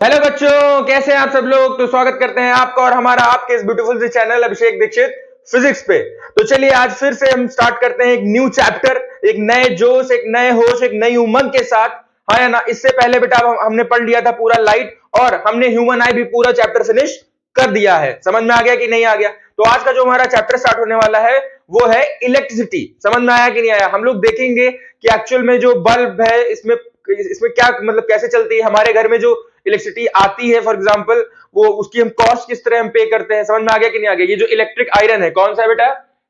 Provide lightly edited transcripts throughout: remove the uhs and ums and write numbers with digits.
Hello बच्चों, कैसे हैं आप सब लोग। तो स्वागत करते हैं आपका और हमारा आपके इस ब्यूटीफुल से चैनल अभिषेक दीक्षित फिजिक्स पे। तो चलिए आज फिर से हम स्टार्ट करते हैं एक न्यू चैप्टर, एक नए जोश, एक नए होश, एक नई उमंग के साथ। हाँ या ना। इससे पहले बेटा हमने पढ़ लिया था पूरा लाइट और हमने ह्यूमन आई भी पूरा चैप्टर फिनिश कर दिया है। समझ में आ गया कि नहीं आ गया। तो आज का जो हमारा चैप्टर स्टार्ट होने वाला है वो है इलेक्ट्रिसिटी। समझ में आया कि नहीं आया। हम लोग देखेंगे कि एक्चुअल में जो बल्ब है इसमें इसमें क्या मतलब कैसे चलती है। हमारे घर में जो इलेक्ट्रिसिटी आती है फॉर एग्जांपल, वो उसकी हम कॉस्ट किस तरह हम पे करते हैं। समझ में आ गया कि नहीं आ गया। ये जो इलेक्ट्रिक आयरन है कौन सा है बेटा,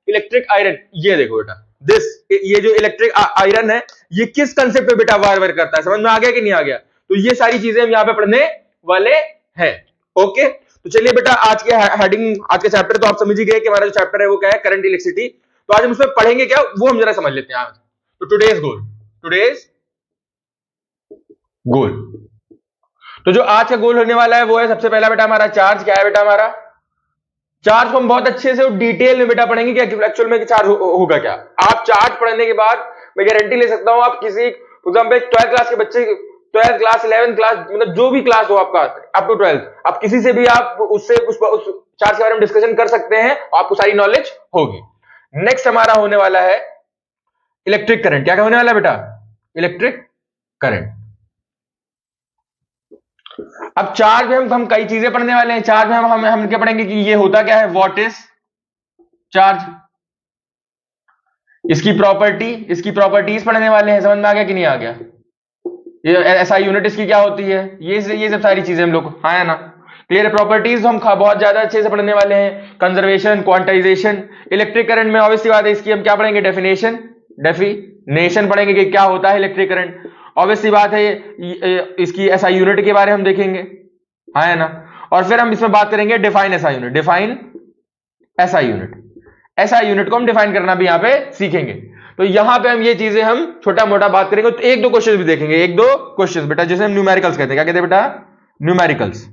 इलेक्ट्रिक आयरन। ये देखो बेटा दिस, ये जो इलेक्ट्रिक आयरन है ये किस कंसेप्ट पे बेटा वार करता है। समझ में आ गया कि नहीं आ गया। तो ये सारी चीजें हम यहाँ पे पढ़ने वाले हैं। ओके, तो चलिए बेटा आज के हेडिंग, आज के चैप्टर तो आप समझ ही गए कि हमारा जो चैप्टर है वो क्या है, करंट इलेक्ट्रिसिटी। तो आज हम उसमें पढ़ेंगे क्या वो हम जरा समझ लेते हैं आज। तो टुडेज गोल, तो जो आज का गोल होने वाला है वो है सबसे पहला बेटा हमारा चार्ज। क्या है बेटा हमारा चार्ज को हम बहुत अच्छे से डिटेल में बेटा पढ़ेंगे कि एक्चुअल में चार्ज होगा क्या। आप चार्ज पढ़ने के बाद मैं गारंटी ले सकता हूं, आप किसी फॉर एग्जांपल 12th क्लास के बच्चे, 12th क्लास 11th क्लास मतलब जो भी क्लास हो आपका अप टू 12th, आप किसी से भी आप उससे उस चार्ज के बारे में डिस्कशन कर सकते हैं, आपको सारी नॉलेज होगी। नेक्स्ट हमारा होने वाला है इलेक्ट्रिक करंट। क्या होने वाला है बेटा, इलेक्ट्रिक करंट। अब चार्ज में हम कई चीजें पढ़ने वाले हैं। चार्ज में हम क्या पढ़ेंगे कि ये होता क्या है, व्हाट इज चार्ज, इसकी प्रॉपर्टीज पढ़ने वाले हैं। समझ में आ गया कि नहीं आ गया। ये एसआई यूनिट इसकी क्या होती है, ये सब सारी चीजें हम लोग, हाँ है ना, क्लियर है। प्रॉपर्टीज हम बहुत ज्यादा अच्छे से पढ़ने वाले हैं। Conservation, quantization. इलेक्ट्रिक करंट में ऑब्वियसली बात है इसकी हम क्या पढ़ेंगे, डेफिनेशन पढ़ेंगे कि क्या होता है इलेक्ट्रिक करंट। ऑब्वियसली बात है इसकी एसआई यूनिट के बारे में हम देखेंगे, हाँ है ना। और फिर हम इसमें बात करेंगे define SI unit SI unit को हम डिफाइन करना भी यहां पे सीखेंगे। तो यहां पे हम ये चीजें हम छोटा मोटा बात करेंगे। तो एक दो क्वेश्चन भी देखेंगे, एक दो क्वेश्चन बेटा जिसे हम न्यूमेरिकल्स कहते हैं। क्या कहते हैं बेटा, न्यूमेरिकल्स।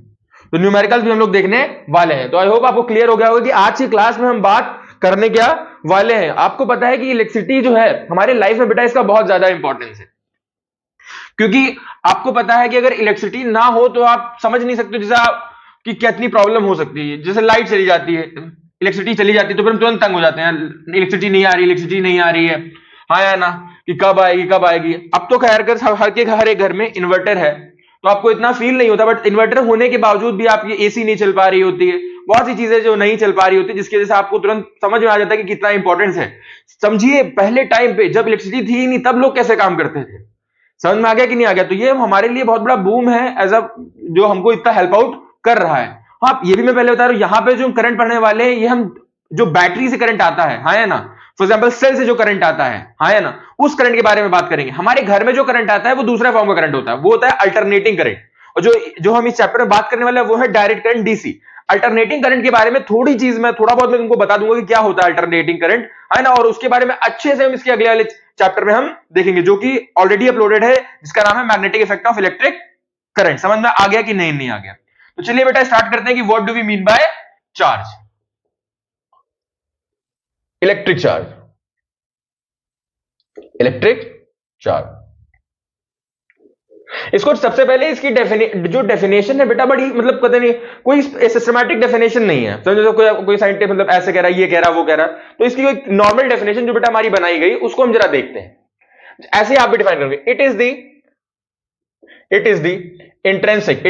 तो न्यूमेरिकल्स भी हम लोग देखने वाले हैं। तो आई होप आपको क्लियर हो गया होगा कि आज की क्लास में हम बात करने क्या वाले हैं। आपको पता है कि इलेक्ट्रिसिटी जो है हमारे लाइफ में बेटा इसका बहुत ज्यादा इंपॉर्टेंस है, क्योंकि आपको पता है कि अगर इलेक्ट्रिसिटी ना हो तो आप समझ नहीं सकते जैसे कि कितनी प्रॉब्लम हो सकती है। जैसे लाइट चली जाती है, इलेक्ट्रिसिटी चली जाती है तो फिर हम तुरंत तंग हो जाते हैं, इलेक्ट्रिसिटी नहीं आ रही है, हाँ या ना, कि कब आएगी। अब तो खैर कर हर एक घर में इन्वर्टर है तो आपको इतना फील नहीं होता, बट इन्वर्टर होने के बावजूद भी आपकी एसी नहीं चल पा रही होती है, बहुत सी चीजें जो नहीं चल पा रही होती, जिसकी वजह से आपको तुरंत समझ में आ जाता है कि कितना इंपॉर्टेंस है। समझिए पहले टाइम पे जब इलेक्ट्रिसिटी थी ही नहीं तब लोग कैसे काम करते थे। समझ में आ गया कि नहीं आ गया। तो ये हमारे लिए बहुत बड़ा बूम है एज अ, जो हमको इतना हेल्प आउट कर रहा है। हाँ ये भी मैं पहले बता रहा हूं, यहाँ पे जो करंट पढ़ने वाले हैं ये हम जो बैटरी से करंट आता है, हाँ है ना, फॉर एग्जाम्पल सेल से जो करंट आता है, हाँ है ना, उस करंट के बारे में बात करेंगे। हमारे घर में जो करंट आता है वो दूसरा फॉर्म का करंट होता है, वो होता है अल्टरनेटिंग करंट। और जो हम इस चैप्टर में बात करने वाले हैं वो है direct current, DC. Alternating current के बारे में थोड़ा बहुत मैं तुमको बता दूंगा कि क्या होता है अल्टरनेटिंग करंट, है ना। और उसके बारे में अच्छे से हम इसके अगले वाले चैप्टर में हम देखेंगे, जो कि ऑलरेडी अपलोडेड है, जिसका नाम है magnetic effect of electric current. समझ में आ गया कि नहीं आ गया। तो चलिए बेटा स्टार्ट करते हैं कि what do we mean by charge, electric charge. इसको सबसे पहले इसकी जो डेफिनेशन है बेटा बड़ी मतलब पता नहीं, कोई सिस्टमैटिक डेफिनेशन नहीं है। समझो कोई साइंटिस्ट मतलब ऐसे कह रहा है, ये कह रहा है, वो कह रहा है, तो इसकी कोई नॉर्मल डेफिनेशन जो बेटा हमारी बनाई गई उसको हम जरा देखते हैं। ऐसे आप भी डिफाइन करोगे, it is the intrinsic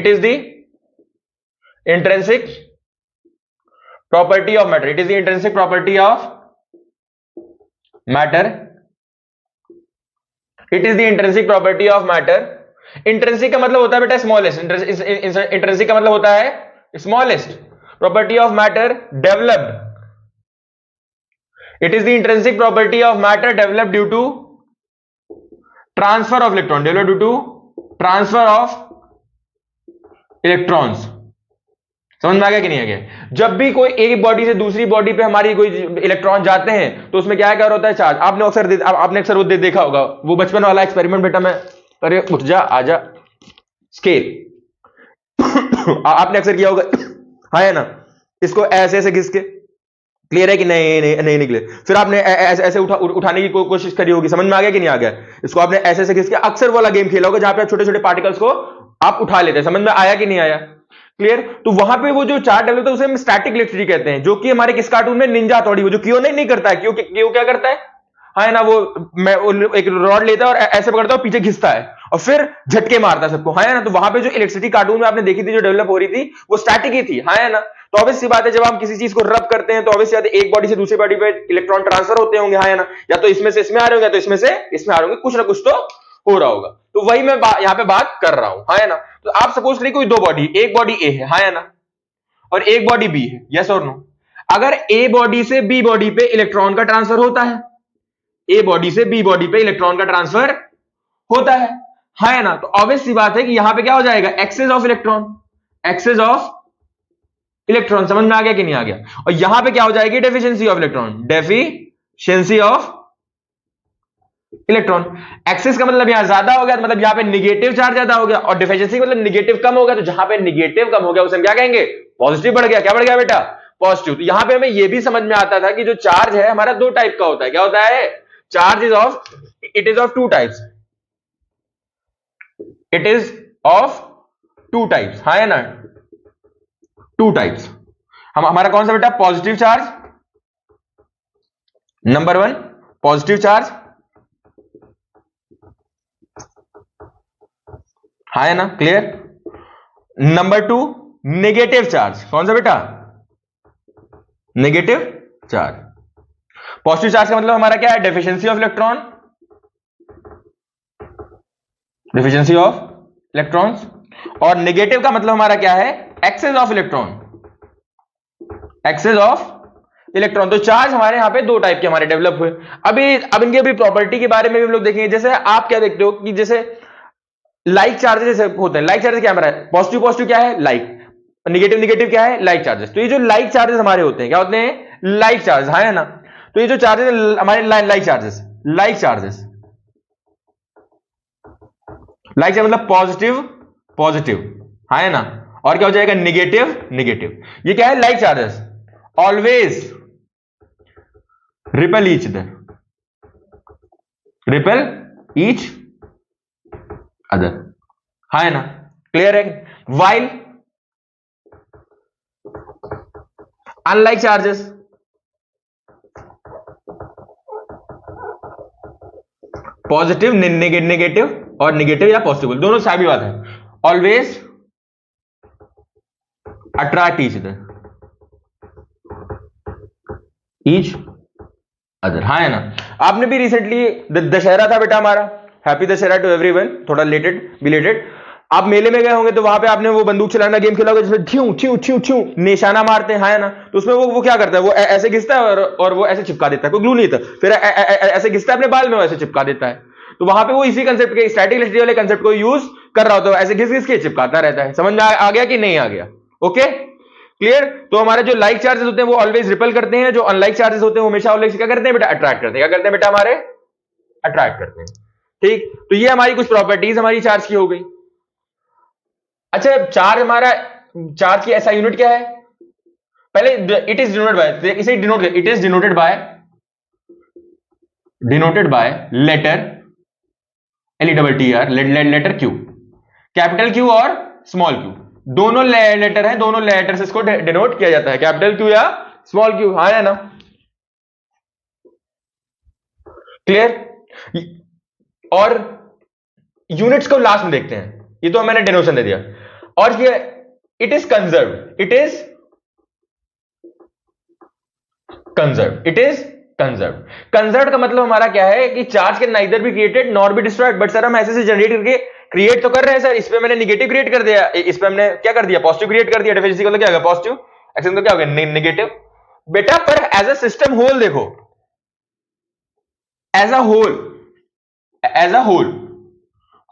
property of matter. It is the intrinsic property of matter. It is the intrinsic property of matter. Intrinsic का मतलब होता है बेटा स्मॉलेस्ट। इंट्रिंसिक का मतलब होता है smallest property of matter developed. It is the intrinsic property of matter developed due to transfer of electron, developed due to transfer of electrons. समझ में आ गया कि नहीं आ गया। जब भी कोई एक बॉडी से दूसरी बॉडी पे हमारी कोई इलेक्ट्रॉन जाते हैं तो उसमें क्या होता है, चार्ज। आपने अक्सर वो देखा होगा, वो बचपन वाला एक्सपेरिमेंट बेटा, मैं अरे उठ जा आजा स्केल आपने अक्सर किया होगा, हाँ है ना। इसको ऐसे घिस के, क्लियर है कि नहीं निकले, फिर आपने ऐसे उठाने की कोशिश करी होगी। समझ में आ गया कि नहीं आ गया। इसको आपने ऐसे घिस के, अक्सर वाला गेम खेला होगा जहां पे छोटे छोटे पार्टिकल्स को आप उठा लेते हैं। समझ में आया कि नहीं आया? क्लियर? तो वहां पे वो जो चार्ज डेवलप होता है उसे हम स्टैटिक इलेक्ट्रिसिटी कहते हैं, जो कि हमारे किस कार्टून में, निंजा हथौड़ी, वो जो क्यों नहीं करता है, क्यों क्या करता है, हाँ ना, वो एक रॉड लेता है और ऐसे पकड़ता है और पीछे घिसता है और फिर झटके मारता है सबको, हाँ ना। तो वहां पे जो इलेक्ट्रिसिटी कार्टून में आपने देखी थी जो डेवलप हो रही थी वो स्टैटिक ही थी, हाँ ना। तो ऑब्वियस सी बात है, जब हम किसी चीज को रब करते हैं तो ऑब्वियस बात है एक बॉडी से दूसरी बॉडी पे इलेक्ट्रॉन ट्रांसफर होते होंगे, हाँ ना, या तो इसमें से इसमें आ रहे होंगे या तो इसमें से इसमें आ रहे होंगे, कुछ ना कुछ तो हो रहा होगा। तो वही मैं यहां पे बात कर रहा हूं, हाँ ना। तो आप सपोज करिए कोई दो बॉडी, एक बॉडी ए है, हाँ ना, और एक बॉडी बी है, यस और नो। अगर ए बॉडी से बी बॉडी पे इलेक्ट्रॉन का ट्रांसफर होता है, ए बॉडी से बी बॉडी पे इलेक्ट्रॉन का ट्रांसफर होता है, हाँ ना, तो ऑब्वियस सी बात है कि यहां पे क्या हो जाएगा, excess of electron, excess of electron. समझ में आ गया कि नहीं आ गया? और यहां पे क्या हो जाएगी, deficiency of electron, deficiency of electron. Excess का मतलब यहां ज्यादा हो गया, मतलब यहां पे निगेटिव चार्ज ज्यादा हो गया, और डिफिशिएंसी मतलब निगेटिव कम हो गया। तो जहां पे निगेटिव कम हो गया उसे हम क्या कहेंगे, पॉजिटिव बढ़ गया। क्या बढ़ गया बेटा, पॉजिटिव। तो यहां पे हमें यह भी समझ में आता था कि जो चार्ज है हमारा दो टाइप का होता है। क्या होता है, charge is of, it is of two types, it is of two types, हाँ है ना, टू टाइप्स। हमारा कौन सा बेटा, positive charge, number one positive charge, हाँ है ना, clear. Number two negative charge, कौन सा बेटा, नेगेटिव चार्ज। पॉजिटिव चार्ज का मतलब हमारा क्या है, deficiency of electron, deficiency of electrons. और नेगेटिव का मतलब हमारा क्या है, excess of electron, excess of electron. तो चार्ज हमारे यहां पे दो टाइप के हमारे डेवलप हुए। अब इनके भी प्रॉपर्टी के बारे में भी हम लोग देखेंगे। जैसे आप क्या देखते हो कि जैसे लाइक चार्जेस होते हैं, लाइक चार्जेस क्या है, पॉजिटिव पॉजिटिव क्या है, लाइक, निगेटिव निगेटिव क्या है, लाइक चार्जेस। तो ये जो लाइक चार्जेस हमारे होते हैं, क्या होते हैं, लाइक चार्ज, हाँ है ना। तो ये जो चार्जेस हमारे like charges, like charges, like charge मतलब पॉजिटिव पॉजिटिव, हाँ है ना। और क्या हो जाएगा, निगेटिव निगेटिव। ये क्या है, like charges always repel each other, repel each other, हाँ है ना, क्लियर है। While unlike charges, positive negative और निगेटिव या पॉजिटिव दोनों सारी बात है, always attract each other, each other, हाँ है ना। आपने भी रिसेंटली दशहरा था बेटा हमारा, हैप्पी दशहरा टू एवरीवन, थोड़ा लेटेड बिलेटेड। आप मेले में गए होंगे तो वहां पे आपने वो बंदूक चलाना गेम खेला होगा जिसमें ठ्यू ठ्यू ठ्यू ठ्यू निशाना मारते हैं, हाँ है ना। तो उसमें वो क्या करता है, वो ऐसे घिसता है और वो ऐसे चिपका देता है, कोई ग्लू नहीं था, फिर ऐसे घिसता है अपने बाल में, वैसे चिपका देता है। तो वहां पे वो इसी कंसेप्ट के, स्टैटिक इलेक्ट्रिसिटी वाले कंसेप्ट को यूज कर रहा होता है, ऐसे घिस घिस के चिपकाता रहता है। समझ में आ गया कि नहीं आ गया? Okay, clear. तो हमारे जो लाइक चार्जेस होते हैं वो ऑलवेज रिपेल करते हैं, जो अनलाइक चार्जेस होते हैं वो हमेशा ऑलवेज क्या करते हैं बेटा, अट्रैक्ट करते हैं। क्या करते हैं बेटा, हमारे अट्रैक्ट करते हैं। ठीक, तो ये हमारी कुछ प्रॉपर्टीज हमारी चार्ज की हो गई। अच्छा, चार्ज हमारा, चार्ज की ऐसा यूनिट क्या है, पहले इट इज डिनोटेड बाय, इसे डिनोट कर, it is denoted by letter LETTR, letter Q, capital Q और स्मॉल क्यू, दोनों लेटर है, दोनों लेटर से इसको डिनोट किया जाता है, कैपिटल क्यू या स्मॉल क्यू, हाँ है ना, क्लियर। और यूनिट्स को लास्ट में देखते हैं, ये तो मैंने डेनोशन दे दिया। और ये it is conserve, it is conserve, it is conserve. Conserve का मतलब हमारा क्या है कि charge can neither be created nor be destroyed. But sir हम ऐसे से जनरेट करके क्रिएट तो कर रहे हैं सर, इस पे मैंने निगेटिव क्रिएट कर दिया, इस पे हमने क्या कर दिया, पॉजिटिव क्रिएट कर दिया। डेफिशिएंसी का मतलब क्या होगा, पॉजिटिव, एक्शन का क्या होगा, नेगेटिव। बेटा पर एज अ सिस्टम होल देखो, as a whole, as a whole,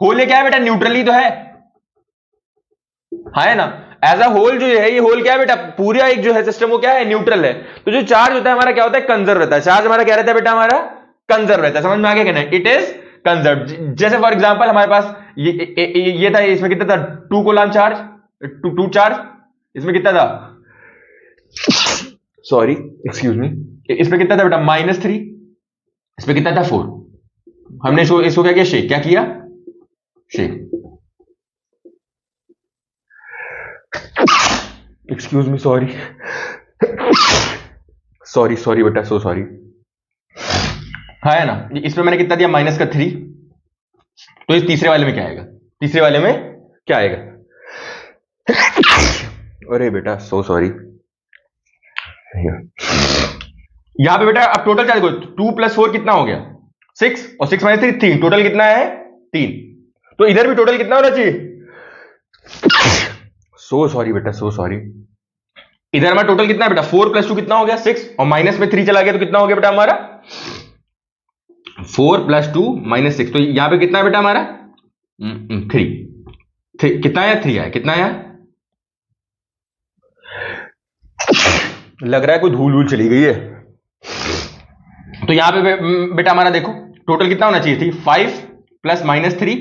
whole ये क्या है बेटा, न्यूट्रली तो है, हाँ है ना। एज अ होल जो है, ये होल क्या है बेटा, पूरा एक जो है सिस्टम वो क्या है, न्यूट्रल है। तो जो चार्ज होता है हमारा क्या होता है, कंजर्व रहता है। चार्ज हमारा क्या रहता है बेटा, हमारा कंजर्व रहता है। समझ में आ गया क्या, इट इज कंजर्व। जैसे फॉर एग्जांपल हमारे पास ये था, इसमें कितना था, 2 कूलम चार्ज, 2 चार्ज, इसमें कितना था, सॉरी एक्सक्यूज मी, इसमें कितना था बेटा, -3, इसमें कितना था, 4। हमने इसको क्या किया, शेक, क्या किया, shake. Excuse me, sorry sorry sorry बेटा, सो सॉरी। हाँ है ना, इसमें मैंने कितना दिया, माइनस का 3। तो इस तीसरे वाले में क्या आएगा, तीसरे वाले में क्या आएगा? अरे बेटा सो सॉरी। यहां पे बेटा अब टोटल क्या देखो, 2 + 4 कितना हो गया 6, और 6 - 3 3, टोटल कितना है 3। तो इधर भी टोटल कितना होना चाहिए? सो सॉरी बेटा, सो सॉरी। इधर हमारा टोटल कितना है बेटा, 4 + 2 कितना हो गया 6, और माइनस में 3 चला गया तो कितना हो गया बेटा हमारा 4 + 2 - 6। तो यहां पे कितना है बेटा हमारा 3। कितना आया 3 आया, कितना आया? लग रहा है कोई धूल धूल चली गई है। तो यहां पे बेटा हमारा देखो टोटल कितना होना चाहिए थी, 5 + -3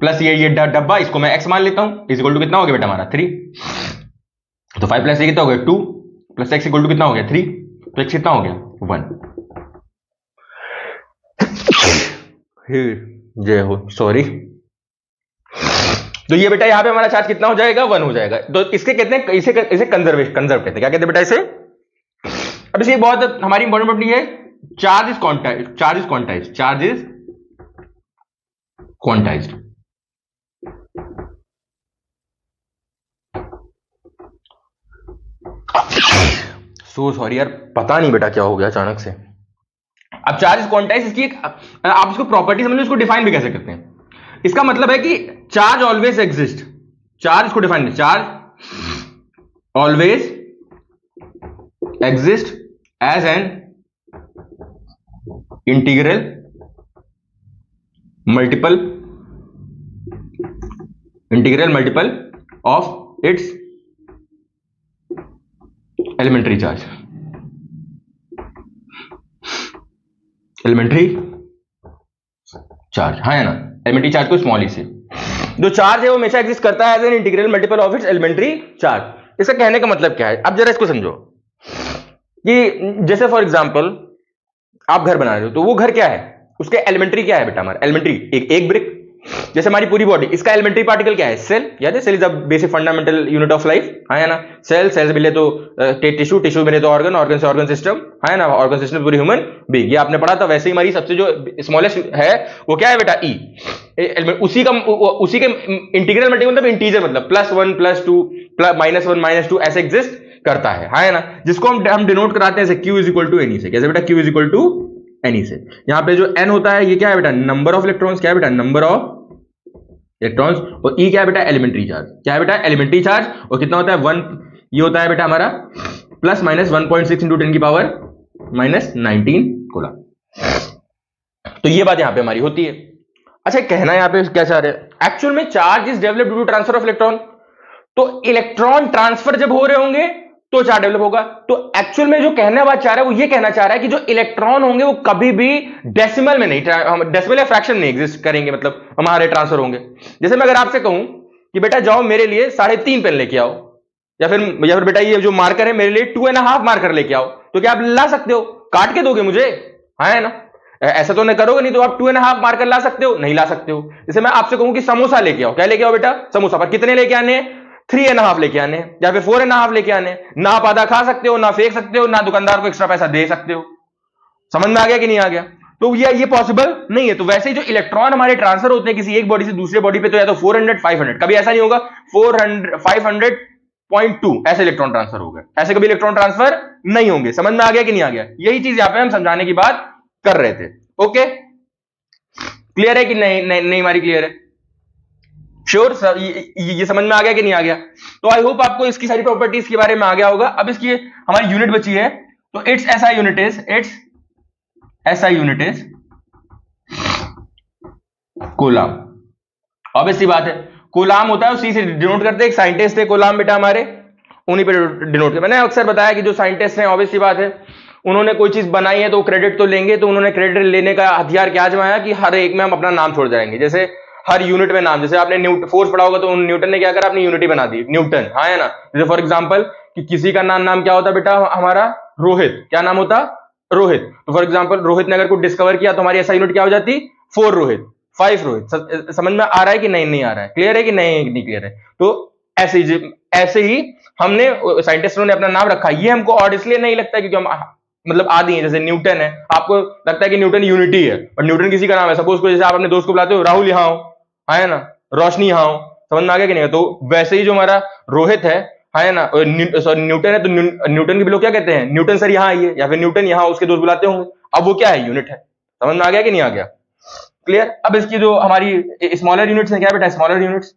प्लस ये डब्बा, इसको मैं x मान लेता हूं, इज इक्वल टू कितना हो गया बेटा हमारा 3। तो 5 + 3 कितना हो गया 2, प्लस x इक्वल टू कितना हो गया 3, तो x कितना हो गया 1। जय हो, सॉरी। तो ये बेटा यहां पे हमारा चार्ज कितना हो जाएगा 1 हो जाएगा। तो इसके कहते हैं, इसे कंजर्व कहते हैं। क्या कहते हैं बेटा इसे? अब इसकी बहुत हमारी इंपॉर्टेंट प्रॉपर्टी है, charge is quantized. So sorry यार, पता नहीं बेटा क्या हो गया अचानक से। अब चार्ज इज क्वांटाइज्ड, इसकी आप इसको प्रॉपर्टी समझ लो, इसको डिफाइन भी कैसे करते हैं। इसका मतलब है कि चार्ज ऑलवेज एग्जिस्ट, चार्ज इसको define, charge always exist as an integral multiple of its elementary charge. हाँ है ना, एलिमेंट्री चार्ज को स्मॉल ई से जो चार्ज है वो हमेशा एग्जिस्ट करता है as an integral multiple of its elementary charge. इसका कहने का मतलब क्या है, अब जरा इसको समझो कि जैसे फॉर एग्जांपल आप घर बना रहे हो, तो वो घर क्या है, उसके एलिमेंट्री क्या है बेटा हमारा, एलिमेंट्री एक ब्रिक। जैसे हमारी पूरी बॉडी, इसका एलिमेंट्री पार्टिकल क्या है, सेल। याद है, cell is the basic fundamental unit of life, है ना। सेल से मिले तो टिश्यू मिले तो ऑर्गन से ऑर्गन सिस्टम, है ना। ऑर्गन सिस्टम पूरी ह्यूमन बीइंग, ये आपने पढ़ा था। वैसे ही हमारी सबसे जो स्मॉलेस्ट है वो क्या है बेटा, ई। उसी के इंटीग्रल मल्टीपल मतलब इंटीजर, मतलब +1 +2 -1 -2 ऐसे एग्जिस्ट करता है ना। जिसको हम डिनोट कराते हैं Q = NE से। कैसे बेटा, Q = NE से। यहां पे जो N होता है ये क्या है बेटा, नंबर ऑफ इलेक्ट्रॉन्स। क्या है बेटा, नंबर ऑफ इलेक्ट्रॉन्स। और E क्या है बेटा, एलिमेंट्री चार्ज। क्या है बेटा, एलिमेंट्री चार्ज। और कितना होता है 1, ये होता है बेटा हमारा ±1.6 × 10⁻⁻19 कूलम। तो ये बात यहां पे हमारी होती है। अच्छा, कहना यहां पे क्या चाह रहे हैं, एक्चुअल में charge is developed due to transfer of electron. तो इलेक्ट्रॉन ट्रांसफर जब हो रहे होंगे तो चार्ज डेवलप होगा। तो एक्चुअल में जो कहने बात चाह रहा है वो ये कहना चाह रहा है कि जो इलेक्ट्रॉन होंगे वो कभी भी डेसिमल में नहीं, डेसिमल या फ्रैक्शन नहीं एग्जिस्ट करेंगे, मतलब हमारे ट्रांसफर होंगे। जैसे मैं अगर आपसे कहूं कि बेटा जाओ मेरे लिए 3.5 पेन लेके आओ, या फिर बेटा ये जो मार्कर है मेरे लिए 2.5 मार्कर लेके आओ, तो क्या आप ला सकते हो? काट के दोगे मुझे, है ना। ऐसा तो नहीं करोगे, नहीं तो आप 2.5 मार्कर ला सकते हो? नहीं ला सकते हो। जैसे मैं आपसे कहूं कि समोसा लेके आओ, क्या लेके आओ बेटा, समोसा। पर कितने लेके आने हैं, 3.5 लेके आने, या फिर 4.5 लेके आने। ना आप आधा खा सकते हो, ना फेंक सकते हो, ना दुकानदार को एक्स्ट्रा पैसा दे सकते हो। समझ में आ गया कि नहीं आ गया? तो ये पॉसिबल नहीं है। तो वैसे ही जो इलेक्ट्रॉन हमारे ट्रांसफर होते हैं किसी एक बॉडी से दूसरे बॉडी पे, तो या तो 400 500, कभी ऐसा नहीं होगा 400 500.2 ऐसे इलेक्ट्रॉन ट्रांसफर होगा, ऐसे कभी इलेक्ट्रॉन ट्रांसफर नहीं होंगे। समझ में आ गया कि नहीं आ गया? यही चीज यहां पे हम समझाने की बात कर रहे थे। ओके, क्लियर है कि नहीं हमारी क्लियर है? श्योर सर, ये समझ में आ गया कि नहीं आ गया? तो आई होप आपको इसकी सारी प्रॉपर्टीज के बारे में आ गया होगा। अब इसकी हमारी यूनिट बची है, तो it's SI unit is coulomb. Obviously बात है, कूलम होता है, उसी से डिनोट करते हैं। एक साइंटिस्ट थे कूलम बेटा हमारे, उन्हीं पे डिनोट करते। मैंने अक्सर बताया कि जो साइंटिस्ट हैं, ऑब्वियसली बात है, उन्होंने कोई चीज बनाई है तो क्रेडिट तो लेंगे। तो उन्होंने क्रेडिट लेने का हथियार क्या आजमाया कि हर एक में हम अपना नाम छोड़ जाएंगे। जैसे हर यूनिट में नाम, जैसे आपने फोर्स पढ़ा होगा तो न्यूटन ने क्या करा, अपनी यूनिटी बना दी न्यूटन, हाँ है ना। जैसे फॉर एग्जांपल कि किसी का नाम क्या होता बेटा हमारा, रोहित। क्या नाम होता, रोहित। तो फॉर एग्जांपल रोहित ने अगर कुछ डिस्कवर किया तो हमारी ऐसा यूनिट क्या हो जाती, 4 रोहित, 5 रोहित। समझ में आ रहा है कि नहीं आ रहा है? क्लियर है कि नहीं क्लियर है? तो ऐसे ही हमने साइंटिस्टों ने अपना नाम रखा। ये हमको ऑड इसलिए नहीं लगता क्योंकि हम मतलब आदि हैं, जैसे न्यूटन है, आपको लगता है कि न्यूटन यूनिटी है, और न्यूटन किसी का नाम है। सपोज को जैसे आप अपने दोस्त को बुलाते हो, राहुल यहाँ हो, है ना, रोशनी यहाँ हो, समझ में आ गया कि नहीं? तो वैसे ही जो हमारा रोहित है ना, सॉरी न्यूटन है, तो न्यूटन के भी लोग क्या कहते हैं, न्यूटन सर यहाँ आइए, या फिर न्यूटन यहाँ, उसके दोस्त बुलाते होंगे। अब वो क्या है, यूनिट है। समझ में आ गया कि नहीं आ गया? क्लियर? अब इसकी जो हमारी स्मॉलर यूनिट्स है, क्या बेटा, स्मॉलर यूनिट्स।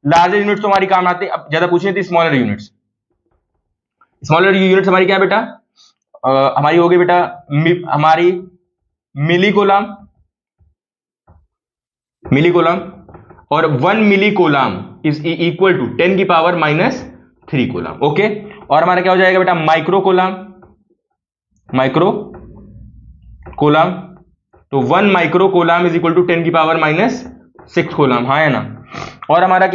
लार्जर यूनिट्स तो हमारी काम आते हैं, अब ज्यादा पूछनी थी स्मॉलर यूनिट्स। स्मॉलर यूनिट्स हमारी क्या बेटा, हमारी होगी बेटा हमारी मिली कोलाम, मिली कोलाम, और 1 मिली कोलाम इज इक्वल टू 10 की पावर -3 कोलाम। ओके, और हमारा क्या हो जाएगा बेटा, माइक्रो कोलाम, माइक्रो कोलाम, तो 1 micro coulomb is equal to 10 की पावर -6 कोलाम, हाँ है ना। और हमारा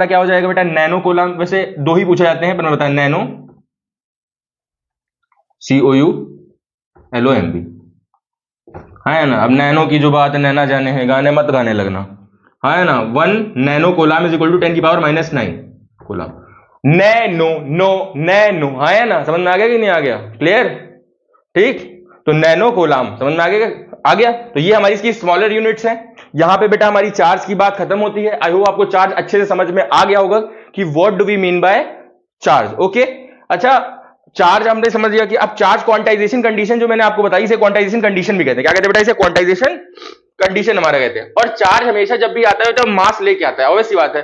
क्या हो जाएगा बेटा, नैनो कोलाम। वैसे दो ही पूछे जाते हैं, पर मैं बताया नैनो, COULOMB, है ना। अब नैनो की जो बात है, नैना जाने हैं, गाने मत गाने लगना, है ना। 1 nano coulomb is equal to 10 की पावर -9 कोलाम। नैनो, है ना, समझ में आ गया कि नहीं आ गया? क्लियर? ठीक, तो नैनो कोलाम समझ में आ गया। तो ये हमारी इसकी स्मॉलर यूनिट्स हैं। यहां पे बेटा हमारी चार्ज की बात खत्म होती है। आई होप आपको चार्ज अच्छे से समझ में आ गया होगा कि what do we mean by charge. Okay, अच्छा, चार्ज हमने समझ लिया कि अब चार्ज क्वांटाइजेशन कंडीशन जो मैंने आपको बताई, इसे क्वांटाइजेशन कंडीशन भी कहते हैं। क्या कहते हैं बेटा, इसे क्वांटाइजेशन कंडीशन हमारा कहते हैं। और चार्ज हमेशा जब भी आता है तो मास लेके आता है, ऑब्वियस सी बात है।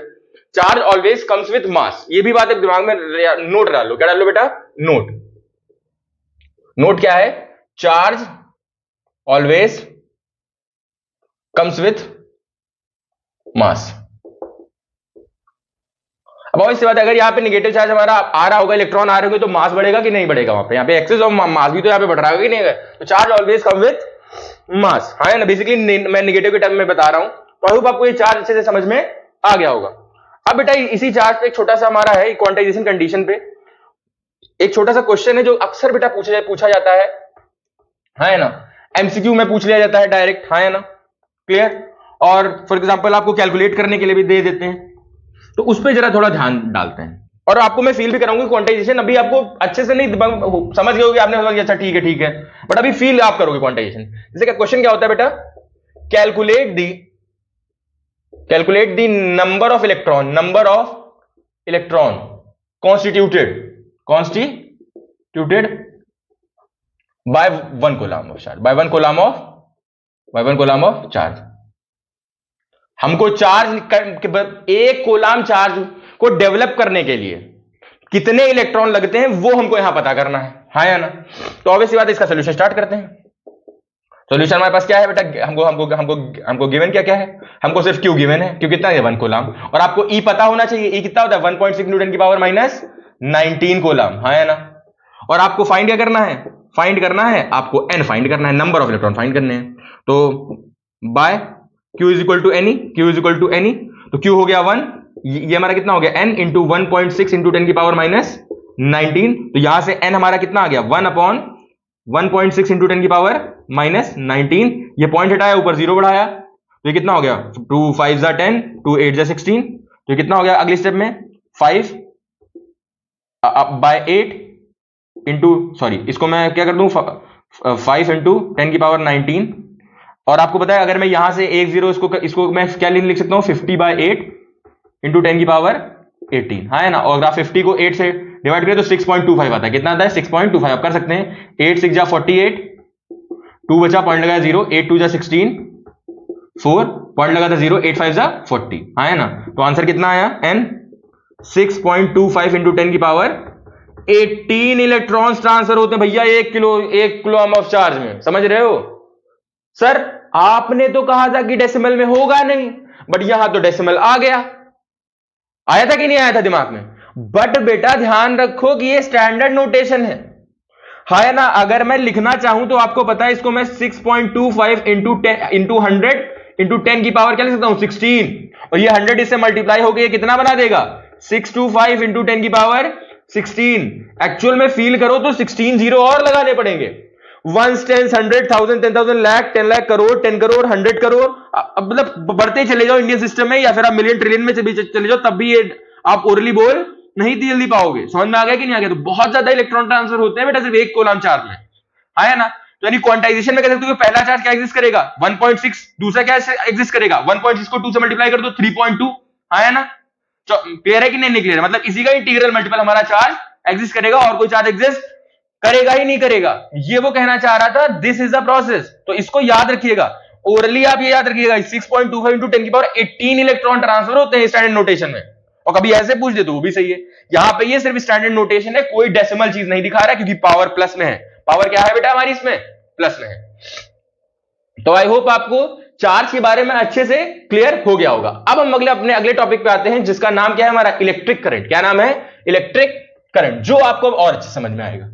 Charge always comes with mass, ये भी बात है, दिमाग में नोट डाल लो। क्या डाल लो बेटा, नोट क्या है, charge always comes with mass. अब ऑब्वियस सी बात है, अगर यहाँ पे नेगेटिव चार्ज हमारा आ रहा होगा, इलेक्ट्रॉन आ रहे होंगे, तो मास बढ़ेगा कि नहीं बढ़ेगा? वहां पे यहाँ पे एक्सेस ऑफ मास भी तो यहाँ पे बढ़ रहा होगा कि नहीं? तो charge always come with mass, हाँ ना। बेसिकली मैं नेगेटिव के टर्म में बता रहा हूं, तो आई होप आपको ये चार्ज अच्छे से समझ में आ गया होगा। अब बेटा इसी चार्ज पे एक छोटा सा हमारा है क्वांटाइजेशन कंडीशन पे एक छोटा सा क्वेश्चन है जो अक्सर बेटा पूछा जाता है ना, एमसीक्यू में पूछ लिया जाता है डायरेक्ट, है ना। क्लियर? और फॉर एग्जांपल आपको कैलकुलेट करने के लिए भी दे देते हैं, तो उस पर जरा थोड़ा ध्यान डालते हैं। और आपको मैं फील भी कराऊंगी क्वांटाइजेशन, अभी आपको अच्छे से नहीं समझ गए होगे, आपने समझ, अच्छा ठीक है, बट अभी फील आप करोगे क्वांटाइजेशन। जैसे क्वेश्चन क्या होता है बेटा, calculate the number of electron constituted by 1 coulomb of charge, by 1 coulomb of charge। हमको एक कोलाम चार्ज को डेवलप करने के लिए कितने इलेक्ट्रॉन लगते हैं वो हमको यहां पता करना है या ना। तो ऑब्वियसली बात है, इसका सोल्यूशन स्टार्ट करते हैं। सोल्यूशन हमारे पास क्या है बेटा, हमको गिवन क्या है, हमको सिर्फ क्यू गिवन है, क्यू कितना है 1 कोलाम, और आपको ई पता होना चाहिए। ई कितना होता है 1.6 न्यूटन की पावर -19 कोलाम, है ना। और आपको फाइंड क्या करना है, आपको एन फाइंड करना है, नंबर ऑफ इलेक्ट्रॉन फाइंड करने हैं। तो by Q is equal to n e, तो Q हो गया 1, ये हमारा कितना हो गया n इंटू 1.6 इंटू 10 की पावर -19। तो यहां से n हमारा कितना आ गया 1/1.6 इंटू 10 की पावर -19। ये पॉइंट हटाया, ऊपर 0 बढ़ाया, तो ये कितना हो गया 2 5 जा 10, 2 8 जा 16। तो ये कितना हो गया अगले स्टेप में 5 बाय 8 इंटू, सॉरी इसको मैं क्या कर दूं 5 इंटू 10 की पावर 19। और आपको पता है अगर मैं यहां से 1 0 इसको मैं क्या लिख सकता हूं 50 बाय 8 इंटू 10 की पावर 18, हाँ है ना। और अगर 50 को 8 से डिवाइड करें तो 6.25 आता है। कितना आता है 6.25। आप कर सकते हैं 8 6 जा 48, 2 बचा, पॉइंट लगाया 0, 8 2 जा 16, 4 पॉइंट लगा था 0, 8 5 जा 40, हाँ है ना। तो आंसर कितना आया n 6.25 इंटू 10 की पावर 18 इलेक्ट्रॉन्स ट्रांसफर होते हैं भैया 1 किलो ऑफ चार्ज में। समझ रहे हो? सर आपने तो कहा था कि डेसिमल में होगा नहीं, बट यहां तो डेसिमल आ गया। आया था कि नहीं आया था दिमाग में? बट बेटा ध्यान रखो कि ये स्टैंडर्ड नोटेशन है ना। अगर मैं लिखना चाहूं तो आपको पता है इसको मैं 6.25 इंटू 100 इंटू 10 की पावर क्या लिख सकता हूं 16, और ये 100 इससे मल्टीप्लाई हो गया, कितना बना देगा 625 इंटू 10 की पावर 16। एक्चुअल में फील करो तो 16 जीरो और लगाने पड़ेंगे, 1 10 100 1000 10,000 लाख 10 लाख करोड़ 10 करोड़ 100 करोड़, मतलब बढ़ते चले जाओ इंडियन सिस्टम में, या फिर आप मिलियन ट्रिलियन में चले जाओ, तब भी ये आप ओरली बोल नहीं जल्दी पाओगे। समझ में आ गया कि नहीं आ गया? तो बहुत ज्यादा इलेक्ट्रॉन ट्रांसफर होते हैं बेटा सिर्फ एक कूलम्ब चार्ज में, है ना। तो यानी क्वांटाइजेशन में कह सकते हो पहला चार्ज क्या एग्जिस्ट करेगा 1.6, दूसरा क्या एग्जिस्ट करेगा 1.6 को 2 से मल्टीप्लाई कर दो 3.2, है ना। क्लियर है कि नहीं क्लियर है? मतलब इसी का इंटीग्रल मल्टीपल हमारा चार्ज एग्जिस्ट करेगा और कोई चार्ज एग्जिस्ट करेगा ही नहीं करेगा। ये वो कहना चाह रहा था, दिस इज द प्रोसेस। तो इसको याद रखिएगा, ओरली आप ये याद रखिएगा 6.25 इंटू 10 की पावर 18 इलेक्ट्रॉन ट्रांसफर होते हैं स्टैंडर्ड नोटेशन में। और कभी ऐसे पूछ दे तो वो भी सही है। यहां पे ये सिर्फ स्टैंडर्ड नोटेशन है, कोई डेसिमल चीज नहीं दिखा रहा है क्योंकि पावर प्लस में है। पावर क्या है बेटा हमारी इसमें? प्लस में है। तो आई होप आपको चार्ज के बारे में अच्छे से क्लियर हो गया होगा। अब हम अपने अगले टॉपिक पे आते हैं जिसका नाम क्या है हमारा? Electric current. क्या नाम है? इलेक्ट्रिक करंट, जो आपको और अच्छे समझ में आएगा।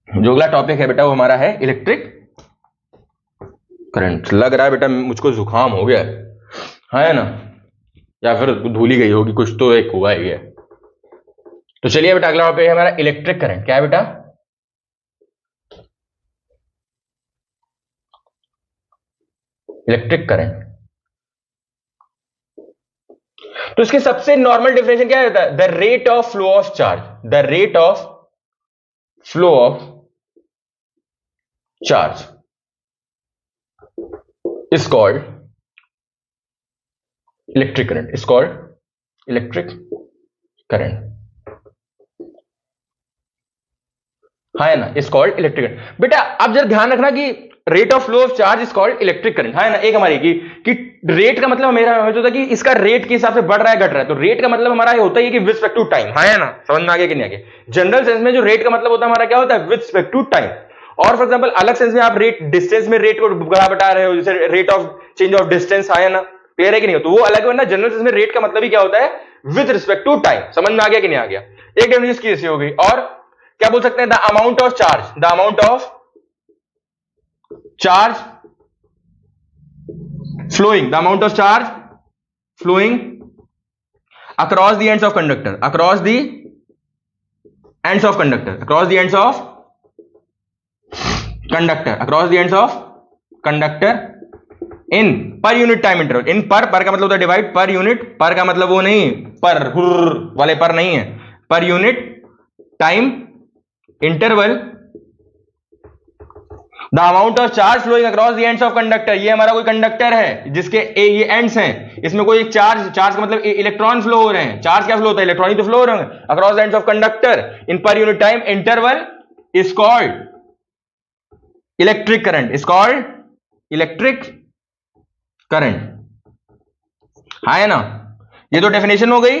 जो अगला टॉपिक है बेटा वो हमारा है इलेक्ट्रिक करंट। लग रहा है बेटा मुझको जुकाम हो गया है ना, या फिर धूली गई होगी, कुछ तो एक हुआ ही है। तो चलिए बेटा अगला टॉपिक है हमारा इलेक्ट्रिक करंट। क्या है बेटा? Electric current. तो इसके सबसे नॉर्मल डेफिनेशन क्या होता है? The rate of flow of charge, the rate of flow of charge is called electric current, is called electric current, है ना, is called electric current। बेटा अब जरा ध्यान रखना कि rate of flow of charge is called electric current, है ना। एक हमारी कि रेट का मतलब मेरा होता है कि इसका रेट के हिसाब से बढ़ रहा है घट रहा है। तो रेट का मतलब हमारा ये होता है कि विद रिस्पेक्ट टू टाइम, है ना। समझ में आ गया कि नहीं आ गया? जनरल सेंस में जो रेट का मतलब होता है हमारा क्या होता है? With respect to time. और फॉर एग्जांपल अलग सेंस में आप रेट डिस्टेंस में रेट को बता रहे हो, जैसे rate of change of distance, है ना। क्लियर है कि नहीं? तो वो अलग है ना। जनरल सेंस में रेट का मतलब ही क्या होता है? With respect to time. समझ में आ गया कि नहीं आ गया? एक डेफिनेशन की ऐसी हो गई। और क्या बोल सकते हैं? The amount of charge, the amount of charge flowing, the amount of charge flowing across the ends of conductor, across the ends of conductor, across the ends of conductor, across the ends of conductor in per unit time interval। in पर का मतलब होता है divide, per unit, पर का मतलब वो नहीं पर वाले पर नहीं है, पर unit time interval the amount of charge flowing across the ends of conductor. ये हमारा कोई कंडक्टर है जिसके ये एंड्स हैं, इसमें कोई चार्ज का मतलब इलेक्ट्रॉन फ्लो हो रहे हैं। चार्ज क्या फ्लो होता है? इलेक्ट्रॉन ही तो फ्लो हो रहे हैं across the ends of conductor in per unit time interval is called electric current, is called electric current, है ना। ये तो डेफिनेशन हो गई।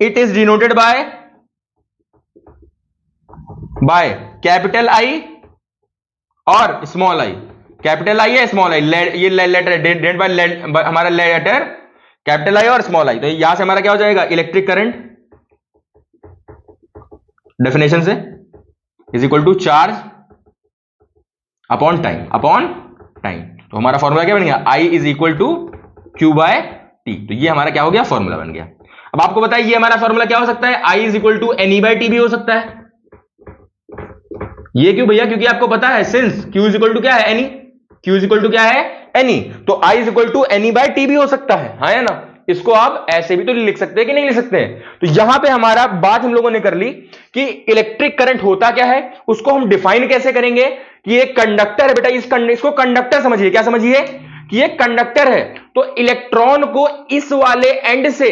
It is denoted by capital I और स्मॉल आई। कैपिटल आई है स्मॉल आई, ये letter date by हमारा लेटर कैपिटल आई और स्मॉल आई। तो यहां से हमारा क्या हो जाएगा? इलेक्ट्रिक करंट डेफिनेशन से is equal to charge upon time, upon time. तो हमारा फॉर्मूला क्या बन गया? I is equal to Q by T. तो ये हमारा क्या हो गया? फॉर्मूला बन गया। अब आपको बताइए ये हमारा फॉर्मूला क्या हो सकता है? I is equal to N by T भी हो सकता है। ये क्यों भैया? क्योंकि आपको पता है since Q is equal to क्या है? N e. Q is equal to क्या है? एनी। तो I is equal to n e by T भी हो सकता है ना। इसको आप ऐसे भी तो लिख सकते हैं कि नहीं लिख सकते हैं? तो यहां पे हमारा बात हम लोगों ने कर ली कि इलेक्ट्रिक करंट होता क्या है, उसको हम डिफाइन कैसे करेंगे कि ये कंडक्टर है बेटा। इसको कंडक्टर समझिए। क्या समझिए? कि ये कंडक्टर है। तो इलेक्ट्रॉन को इस वाले एंड से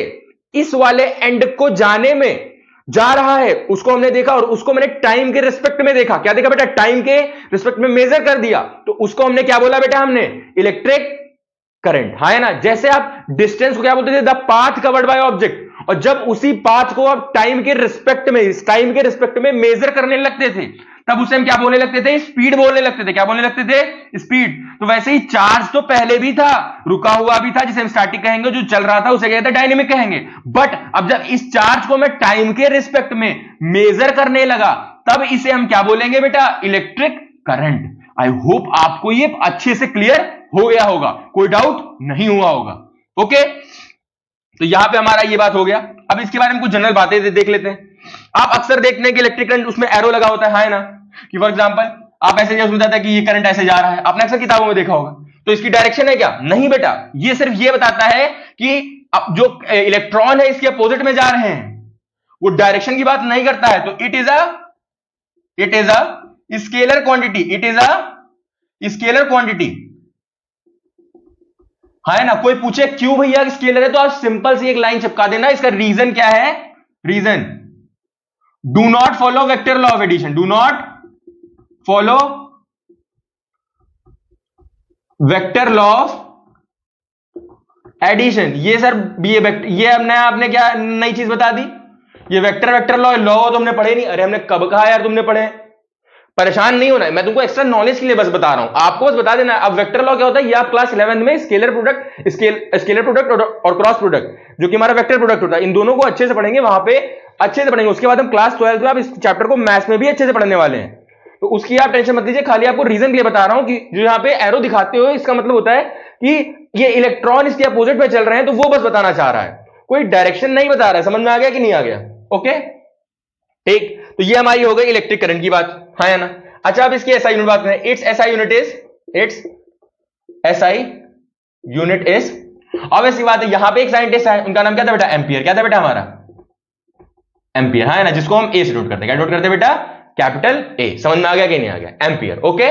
इस वाले एंड को जाने में जा रहा है, उसको हमने देखा और उसको मैंने टाइम के रिस्पेक्ट में देखा। क्या देखा बेटा? टाइम के रिस्पेक्ट में मेजर कर दिया। तो उसको हमने क्या बोला बेटा? हमने इलेक्ट्रिक करंट, है ना। जैसे आप डिस्टेंस को क्या बोलते थे? The path covered by object. और जब उसी पाथ को आप टाइम के रिस्पेक्ट में मेजर करने लगते थे, तब उसे हम क्या बोलने लगते थे? स्पीड बोलने लगते थे। क्या बोलने लगते थे? स्पीड। तो वैसे ही चार्ज तो पहले भी था, रुका हुआ भी था, जिसे हम स्टैटिक कहेंगे, जो चल रहा था उसे कहते हैं डायनेमिक कहेंगे। बट अब जब इस चार्ज को मैं टाइम के रिस्पेक्ट में मेजर करने लगा, तब इसे हम क्या बोलेंगे बेटा? Electric current. आई होप आपको ये अच्छे से क्लियर हो गया होगा, कोई डाउट नहीं हुआ होगा। ओके, तो यहां पे हमारा ये बात हो गया। अब इसके बारे में कुछ जनरल बातें देख लेते हैं। आप अक्सर देखते हैं कि इलेक्ट्रिक करंट उसमें एरो लगा होता है ना, कि फॉर एग्जांपल आप ऐसे नहीं बताता कि ये करंट ऐसे जा रहा है, आपने अक्सर किताबों में देखा होगा। तो इसकी डायरेक्शन है क्या? नहीं बेटा, ये सिर्फ ये बताता है कि अब जो इलेक्ट्रॉन है इसके अपोजिट में जा रहे हैं, वो डायरेक्शन की बात नहीं करता है। तो it is a scalar quantity, it is a scalar quantity, है ना। कोई पूछे क्यों भैया स्केलर है, तो आप सिंपल सी एक लाइन चिपका देना। इसका रीजन क्या है? Reason, do not follow vector law of addition, do not follow vector law of addition. ये सर ये हमने आपने क्या नई चीज बता दी? ये वेक्टर लॉ तो हमने पढ़े नहीं। अरे हमने कब कहा यार तुमने पढ़े? परेशान नहीं होना है, मैं तुमको एक्स्ट्रा नॉलेज के लिए बस बता रहा हूं, आपको बस बता देना। अब वेक्टर लॉ क्या होता है ये आप क्लास 11 में स्केलर प्रोडक्ट और क्रॉस प्रोडक्ट, जो कि हमारा वेक्टर प्रोडक्ट होता है, इन दोनों को अच्छे से पढ़ेंगे, वहां पे अच्छे से पढ़ेंगे। उसके बाद हम क्लास 12 में आप इस चैप्टर को मैथ्स में भी अच्छे से पढ़ने वाले हैं, तो उसकी आप टेंशन मत लीजिए। खाली आपको रीजन के लिए बता रहा हूं कि जो यहां पे एरो दिखाते हो इसका मतलब होता है कि ये इलेक्ट्रॉन इसके अपोजिट में चल रहे हैं, तो वो बस बताना चाह रहा है, कोई डायरेक्शन नहीं बता रहा है। समझ में आ गया कि नहीं आ गया? ओके ठीक, तो ये हमारी हो गई इलेक्ट्रिक करंट की बात, हाँ या ना। अच्छा अब इसकी एसआई यूनिट बात करें। इट्स एसआई यूनिट इज अब ऐसी बात है, यहां पे एक साइंटिस्ट है, उनका नाम क्या था बेटा? एम्पियर। क्या था बेटा हमारा? एम्पियर, हाँ है ना, जिसको हम ए से नोट करते हैं। क्या नोट करते हैं बेटा? Capital A. समझ में आ गया कि नहीं आ गया? एम्पियर। ओके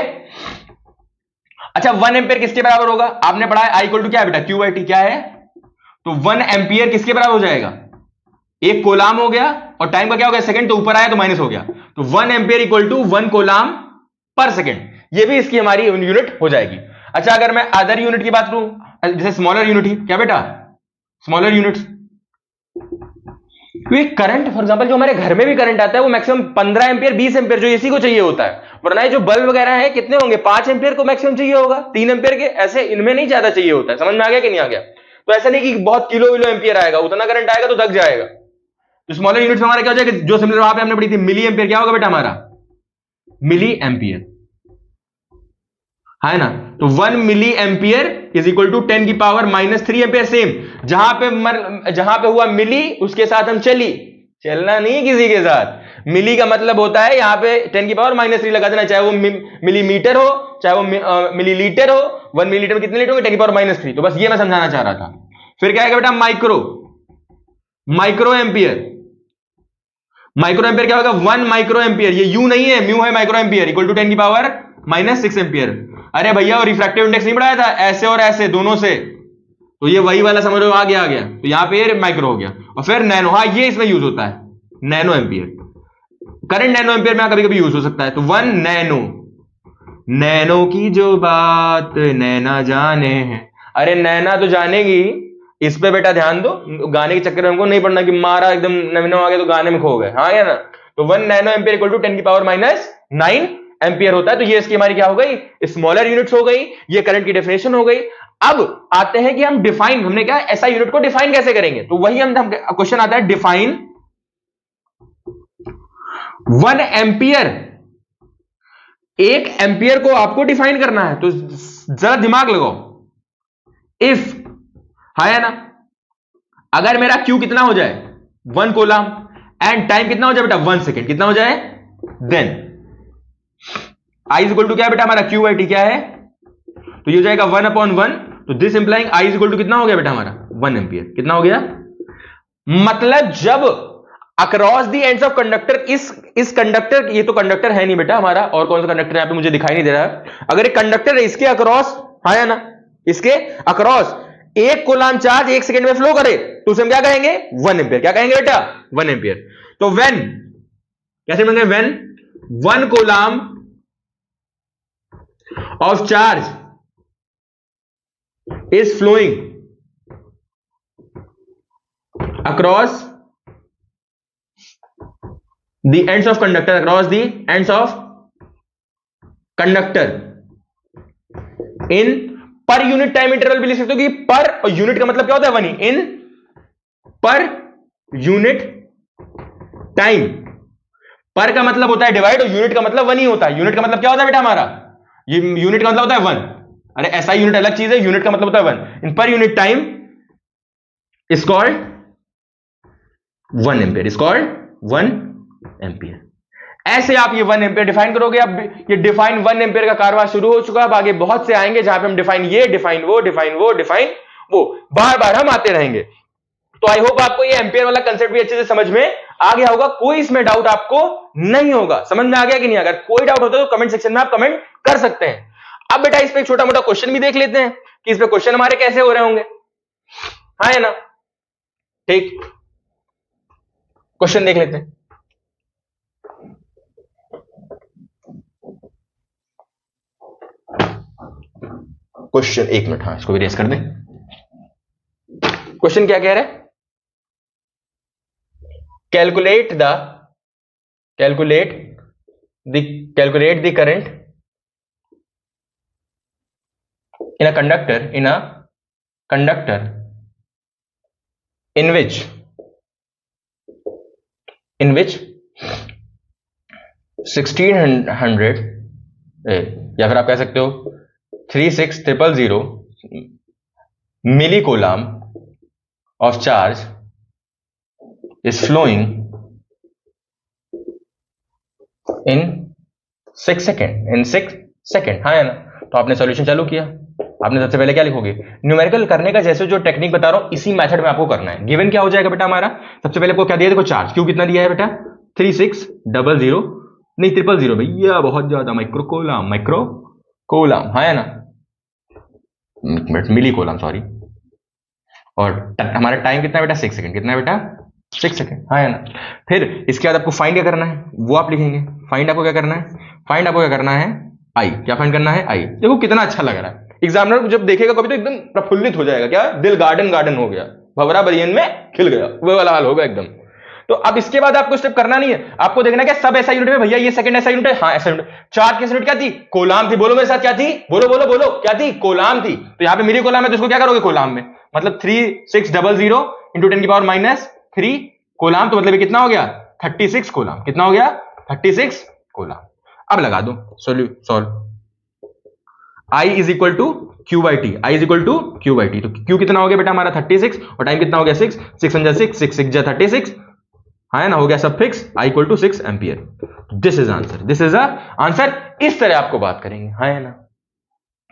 अच्छा 1 एम्पियर किसके बराबर होगा? आपने पढ़ा है आई इक्वल टू क्या बेटा? Q by T. क्या है? तो 1 एम्पियर किसके बराबर हो जाएगा? एक कोलाम हो गया, और टाइम का क्या हो गया? सेकंड, तो ऊपर आया तो माइनस हो गया, तो 1 एम्पियर इक्वल टू 1 कोलाम पर सेकंड। ये भी इसकी हमारी यूनिट हो जाएगी। अच्छा अगर मैं अदर यूनिट की बात करूं, जैसे स्मॉलर यूनिट ही, क्या बेटा? स्मॉलर यूनिट, क्योंकि करंट फॉर एग्जांपल जो हमारे घर में भी करंट आता है वो मैक्सिमम 15 एम्पियर 20 एम्पियर जो एसी को चाहिए होता है, वरना जो बल्ब वगैरह है कितने होंगे? 5 एम्पियर को मैक्सिमम चाहिए होगा, 3 एम्पियर के, ऐसे इनमें नहीं ज्यादा चाहिए होता है। समझ में आ गया कि नहीं आ गया? तो ऐसा नहीं कि बहुत किलो एम्पियर आएगा, उतना करंट आएगा तो दग जाएगा। तो स्मॉलर यूनिट में हमारा क्या हो जाएगा? जो सिमिलर वहां पे हमने पढ़ी थी मिली एम्पियर, क्या होगा बेटा हमारा? मिली एम्पियर, है ना। तो 1 milli ampere is equal to 10 की पावर -3 एम्पियर। सेम जहां पे हुआ मिली उसके साथ हम चलना नहीं किसी के साथ। मिली का मतलब होता है यहां पे 10 की पावर -3 लगा देना, चाहे वो मिलीमीटर हो चाहे वो मिलीलीटर हो। 1 मिलीलीटर में कितने लीटर होंगे? 10 की पावर -3। तो बस ये मैं समझाना चाह रहा था। फिर क्या आएगा बेटा? Micro ampere. माइक्रो एम्पियर क्या होगा? 1 माइक्रो एम्पियर, ये यू नहीं है, म्यू है। माइक्रो एम्पियर इक्वल टू 10 की पावर -6 एम्पियर। अरे भैया और रिफ्रैक्टिव इंडेक्स नहीं बढ़ाया था ऐसे और ऐसे दोनों से, तो ये वही वाला समझ लो, आ गया तो यहां पे माइक्रो हो गया। और फिर नैनो, हाँ ये इसमें यूज होता है, nano ampere. Current nano ampere में कभी कभी यूज हो सकता है। तो 1 नैनो की जो बात नैना जाने है। अरे नैना तो जानेगी, इस पे बेटा ध्यान दो, गाने के चक्कर में हमको नहीं पढ़ना कि मारा एकदम नैनो आ गया तो गाने में खो गए, हाँ या ना। तो 1 नैनो एम्पियर इक्वल टू 10 की पावर -9 एम्पियर होता है। तो ये इसकी हमारी क्या हो गई? स्मॉलर यूनिट्स हो गई, ये करंट की डेफिनेशन हो गई। अब आते हैं कि हम डिफाइन, हमने क्या ऐसा यूनिट को डिफाइन कैसे करेंगे? तो वही हम क्वेश्चन आता है डिफाइन 1 एम्पियर। 1 एम्पियर को आपको डिफाइन करना है, तो जरा दिमाग लगाओ। इफ, है ना, अगर मेरा Q कितना हो जाए? 1 कोलाम, एंड टाइम कितना हो जाए बेटा? 1 सेकेंड। कितना हो जाए? Then I is equal to क्या बेटा हमारा? Q by T. क्या है? तो ये हो जाएगा 1/1। तो this implying I is equal to कितना हो गया बेटा हमारा? 1 एम्पियर। कितना हो गया? मतलब जब across the ends of conductor, इस कंडक्टर, ये तो कंडक्टर है नहीं बेटा हमारा, और कौन सा कंडक्टर यहां पे मुझे दिखाई नहीं दे रहा है। अगर एक कंडक्टर है, इसके अक्रॉस, हाँ या ना, इसके अक्रॉस 1 कोलाम चार्ज 1 सेकेंड में फ्लो करे, तो उसे हम क्या कहेंगे? 1 एम्पियर। क्या कहेंगे बेटा? 1 एम्पियर। तो व्हेन, कैसे बोलेंगे? When 1 coulomb of charge is flowing across the ends of conductor, across the ends of conductor in per unit time interval भी लिख सकते हो कि पर, और यूनिट का मतलब क्या होता है? 1 ही। इन पर यूनिट टाइम, पर का मतलब होता है डिवाइड, और यूनिट का मतलब 1 ही होता है। यूनिट का मतलब क्या होता है बेटा हमारा? ये यूनिट का मतलब होता है 1। अरे ऐसा यूनिट अलग चीज है, यूनिट का मतलब होता है 1। In per unit time is called 1 ampere, is called 1 ampere. ऐसे आप ये 1 एम्पियर डिफाइन करोगे। अब ये डिफाइन 1 एम्पियर का कारवां शुरू हो चुका। अब आगे बहुत से आएंगे जहां पे हम डिफाइन ये, डिफाइन वो, डिफाइन वो, डिफाइन वो, बार बार हम आते रहेंगे। तो आई होप आपको ये एम्पियर वाला कंसेप्ट भी अच्छे से समझ में आ गया होगा, कोई इसमें डाउट आपको नहीं होगा। समझ में आ गया कि नहीं? अगर कोई डाउट होता है तो कमेंट सेक्शन में आप कमेंट कर सकते हैं। अब बेटा इस पे एक छोटा मोटा क्वेश्चन भी देख लेते हैं कि इस पे क्वेश्चन हमारे कैसे हो रहे होंगे। हाँ है ना? ठीक, क्वेश्चन देख लेते हैं। क्वेश्चन, एक मिनट, हाँ इसको भी रेस कर दें। क्वेश्चन क्या कह रहा है? Calculate the current in a conductor in which 1600 या फिर आप कह सकते हो 36000 milli coulomb of charge is flowing in 6 second. हाँ है ना? तो आपने सॉल्यूशन चालू किया। आपने सबसे पहले क्या लिखोगे? न्यूमेरिकल करने का जैसे जो टेक्निक बता रहा हूं इसी मेथड में आपको करना है। गिवन क्या हो जाएगा बेटा हमारा? सबसे पहले आपको क्या दिया? देखो चार्ज क्यू कितना दिया है बेटा? 3600 नहीं 000 भैया, बहुत ज्यादा, माइक्रो कोलम। हाँ है ना? मिली कोलम, सॉरी। और हमारा टाइम कितना बेटा? 6 सेकंड। कितना बेटा? 6 सेकंड। हाँ है ना? फिर इसके बाद आपको फाइंड क्या करना है वो आप लिखेंगे। फाइंड आपको क्या करना है? आई। क्या फाइंड करना है? आई। देखो कितना अच्छा लग रहा है। एग्जामिनर जब देखेगा कभी तो एकदम प्रफुल्लित हो जाएगा। क्या? दिल गार्डन हो गया, भंवरा बरियन में खिल गया, वो वाला हाल होगा एकदम। तो अब इसके बाद आपको स्टेप करना नहीं है, आपको देखना क्या? सब ऐसा यूनिट में भैया, ये सेकंड ऐसा यूनिट है। हाँ ऐसा यूनिट। चार्ज की यूनिट क्या थी? कोलम थी। बोलो मेरे साथ, क्या थी? बोलो क्या थी? कोलम थी। तो यहाँ पे मिली कोलम है तो इसको क्या करोगे? कोलम में, मतलब 3600 इंटू 10⁻³ कोलम, तो मतलब कितना हो गया? 36 कोलम। कितना हो गया? 36 कोलम। अब लगा दो solve. I is equal to Q/T। तो Q कितना हो गया बेटा हमारा? 36, और टाइम कितना हो गया? 6 6 36। हाँ ना? हो गया सब fix. I equal to 6 ampere. This is answer. इस तरह आपको बात करेंगे। हाँ ना?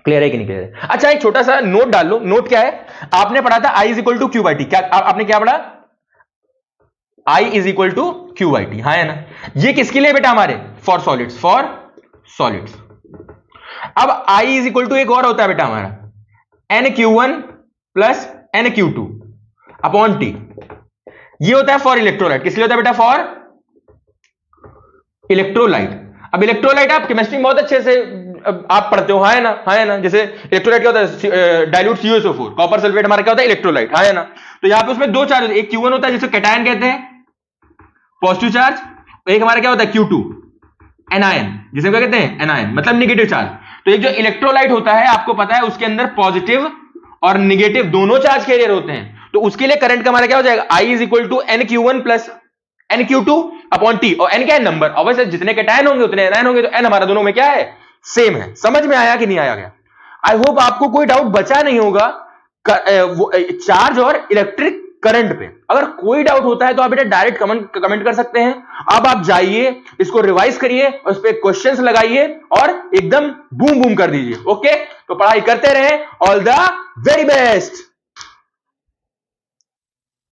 क्लियर है कि नहीं क्लियर है? अच्छा एक छोटा सा नोट डाल लो। नोट क्या है? आपने पढ़ा था I is equal to Q/T। क्या आपने क्या पढ़ा? I is equal to Q/T। हाँ है ना? ये किसके लिए बेटा? हमारे फॉर सॉलिड्स। अब I इज इक्वल टू एक और होता है बेटा हमारा, NQ1 plus NQ2 upon T। ये होता है फॉर इलेक्ट्रोलाइट। किस लिए होता है बेटा? For electrolyte. अब इलेक्ट्रोलाइट आप केमिस्ट्री में बहुत अच्छे से आप पढ़ते हो। हाँ है ना? जैसे इलेक्ट्रोलाइट क्या होता है? डाइल्यूट CuSO4, कॉपर सल्फेट हमारा क्या होता है? इलेक्ट्रोलाइट। हाँ है ना? तो यहां पे उसमें दो चार्ज होते हैं। एक Q1 होता है जिसे कैटायन कहते हैं, पॉजिटिव चार्ज। एक हमारा क्या होता है? Q2 एनायन, जिसे क्या कहते हैं? एनायन, मतलब निगेटिव चार्ज। तो एक जो इलेक्ट्रोलाइट होता है आपको पता है उसके अंदर पॉजिटिव और निगेटिव दोनों चार्ज कैरियर होते हैं। तो उसके लिए करंट का हमारा क्या हो जाएगा? I is equal to NQ1 plus NQ2 upon T। और N क्या है? नंबर। ऑब्वियसली जितने कैटायन होंगे उतने एनायन होंगे, तो N हमारा दोनों में क्या है? सेम है। समझ में आया कि नहीं आया गया? आई होप आपको कोई डाउट बचा नहीं होगा चार्ज और इलेक्ट्रिक करंट पे। अगर कोई डाउट होता है तो आप बेटा डायरेक्ट कमेंट कर सकते हैं। अब आप जाइए, इसको रिवाइज करिए और इस पे क्वेश्चंस लगाइए और एकदम बूम कर दीजिए। ओके? तो पढ़ाई करते रहें। All the very best.